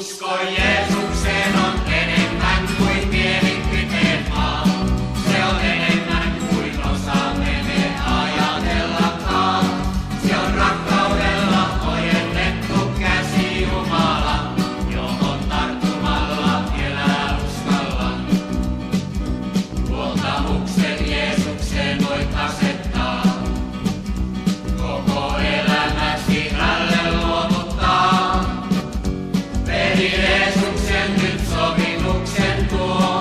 Usko Jeesukseen on enemmän kuin mielipiteen maa. Se on enemmän kuin osaamme me ajatellakaan. Se on rakkaudella ojennettu käsi Jumala, johon tarttumalla elää uskalla. Luottamuksen Jeesukseen voit asettaa. Koko elämäsi hänelle luovuttaa. Veli Jeesuksen nyt sovitukseen tuo.